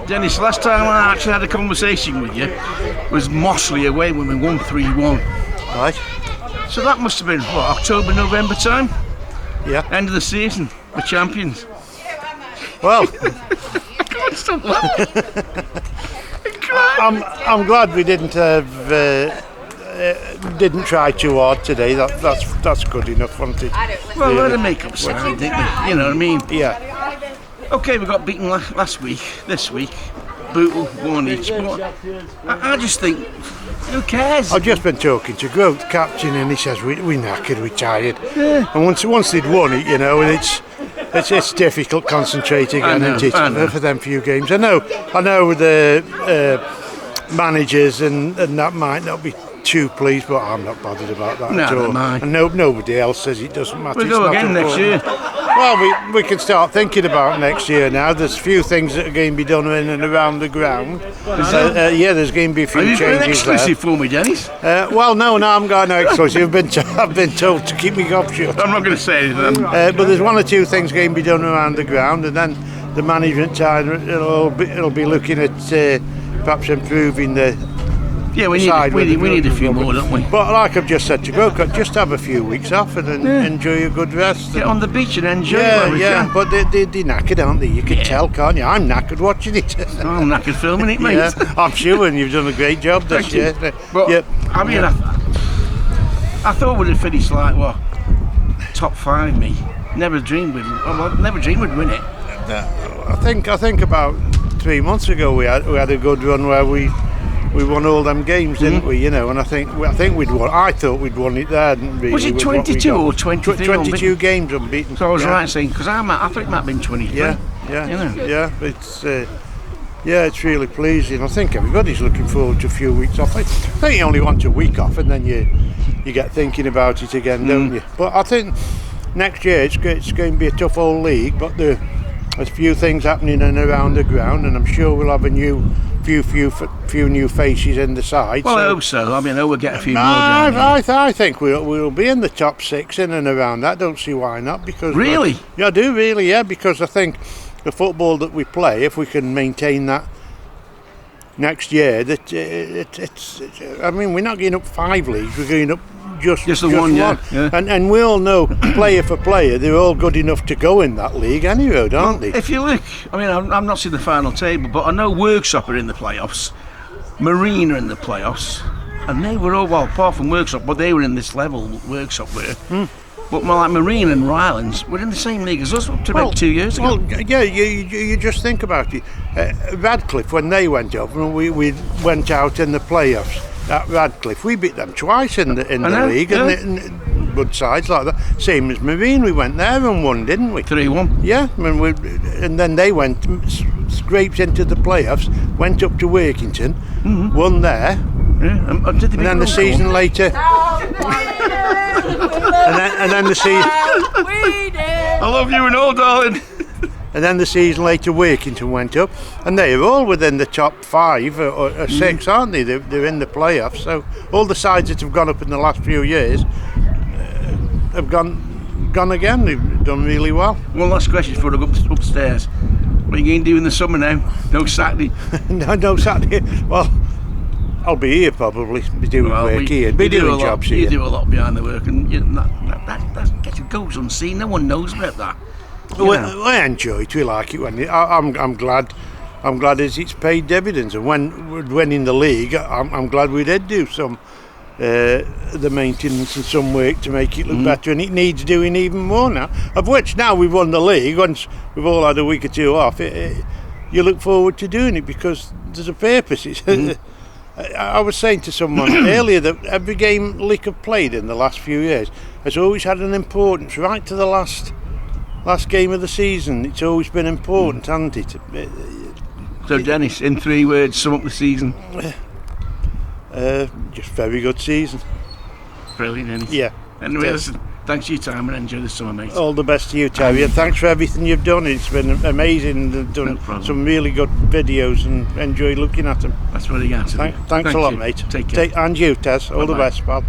Dennis, last time I actually had a conversation with you was Mossley away when we won 3-1. Right. So that must have been, what, October, November time? Yeah. End of the season, the champions. Well, God, stop laughing. I'm glad we didn't try too hard today. That's good enough, wasn't it? Well, we had a make-up side, didn't we? You know what I mean? Yeah. Okay, we got beaten last week, this week. Bootle, one each. But I just think, who cares? I've just been talking to Grote, the captain, and he says we knackered, we tired. Yeah. And once they'd won it, you know, and it's difficult concentrating again, isn't it, for them few games. I know the managers and that might not be too pleased, but I'm not bothered about that at all. And nobody else says it doesn't matter. We'll go again next year. Well, we can start thinking about next year now. There's a few things that are going to be done in and around the ground. Yeah, there's going to be a few changes there. Are you exclusive for me, Dennis? Well, no, I'm going no exclusive. I've been told to keep my gob shut. I'm not going to say anything. But there's one or two things going to be done around the ground, and then the management side it'll be looking at perhaps improving the. Yeah, we need a few more, don't we? But like I've just said to Grote, just have a few weeks off and enjoy a good rest. Get on the beach and enjoy it. Yeah, but they're knackered, aren't they? You can tell, can't you? I'm knackered watching it. I'm knackered filming it, mate. Yeah, I'm sure, and you've done a great job this year. But, I mean, I thought we'd have finished like, what, top 5, me. Never dreamed we'd win it. I think about 3 months ago we had a good run where we won all them games, didn't we? You know, and I think we'd won. I thought we'd won it there, didn't we? Was it 22 or 23? 22 games unbeaten. So I was right saying, because I thought it might have been 23. Yeah. You know? Yeah. It's really pleasing. I think everybody's looking forward to a few weeks off. I think you only want a week off, and then you get thinking about it again, don't you? But I think next year it's going to be a tough old league, but there's a few things happening in and around the ground, and I'm sure we'll have few new faces in the side. Well, I hope so. I mean, we'll get a few more. I think we'll be in the top 6 in and around that. Don't see why not. Because really, I do really. Yeah, because I think the football that we play, if we can maintain that next year, it's. I mean, we're not going up 5 leagues. We're going up just the one. Yeah. And we all know, player for player, they're all good enough to go in that league anyway, don't they? If you look, I mean, I'm not seeing the final table, but I know Workshop are in the playoffs, Marine are in the playoffs, and they were all, well, apart from Workshop, but they were in this level, Workshop were. But more like Marine and Rylands were in the same league as us up to about 2 years ago. Well, yeah, you just think about it. Radcliffe, when they went up, and we went out in the playoffs at Radcliffe, we beat them twice in the league, and good sides like that. Same as Marine, we went there and won, didn't we? 3-1. Yeah, and then they went scraped into the playoffs, went up to Workington, won there, and then the season later. And then the season. I love you and all, darling. And then the season later, Workington went up, and they're all within the top 5 or 6, aren't they? They're in the playoffs. So all the sides that have gone up in the last few years have gone again. They've done really well. One last question before I go upstairs. What are you going to do in the summer now? No Saturday. no Saturday. Well, I'll be here probably, be doing work here, be doing jobs here. You do a lot behind the work, and that goes unseen. No one knows about that. Well, I enjoy it. We like it when I'm glad as it's paid dividends. And when we're winning the league, I'm glad we did do some the maintenance and some work to make it look better, and it needs doing even more now. Of which now we've won the league. Once we've all had a week or two off, you look forward to doing it because there's a purpose. I was saying to someone earlier that every game Leek have played in the last few years has always had an importance, right to the last game of the season. It's always been important, hasn't it? So Dennis, in 3 words, sum up the season. Just very good season. Brilliant, Dennis. Yeah. Anyway, listen, thanks for your time and enjoy the summer, mate. All the best to you, Terry, and thanks for everything you've done. It's been amazing. You've done some really good videos and enjoy looking at them. That's really good. Thanks a lot, mate. Take care. And you, Tess. All the best, pal.